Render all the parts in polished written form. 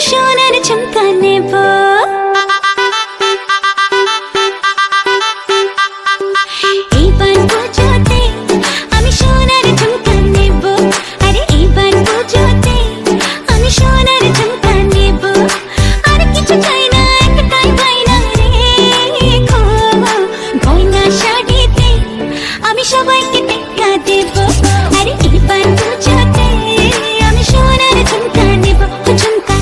সোনার ঝুমকা নেব। এইবার পুজোতে আমি সোনার ঝুমকা নেব। আরে এইবার পুজোতে আমি সোনার ঝুমকা নেব। আর কিছু চাই না, একটাই বায়না রেখো, গয়না শাড়িতে আমি সবাইকে টেক্কা দেব। আরে এইবার পুজোতে আমি সোনার ঝুমকা নেব। ঝুমকা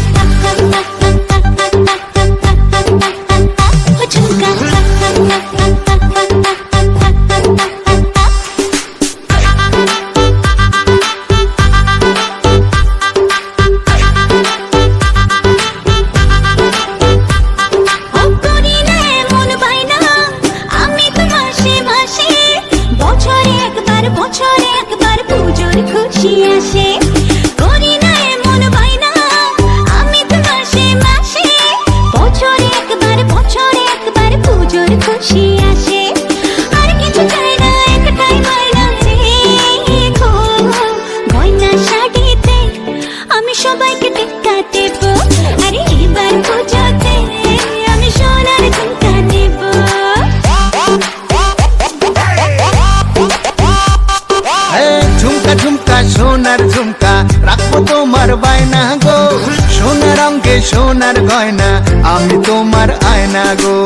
ঝুমকা বছরে একবার পুজোর খুশি আসে। করি না এমন বায়না আমি তো মাসে মাসে, বছরে একবার পুজোর খুশি আসে। আর কিছু চাই না, একটাই বায়না রেখো, গয়না শাড়িতে আমি সবাইকে টেক্কা দেব। আরে এবার পুজোতে আমি সোনার ঝুমকা নেব। ঝুমকা ঝুমকা সোনার ঝুমকা রাখবো তোমার বায়না গো, সোনার অঙ্গে সোনার গয়না আমি তোমার আয়না গো।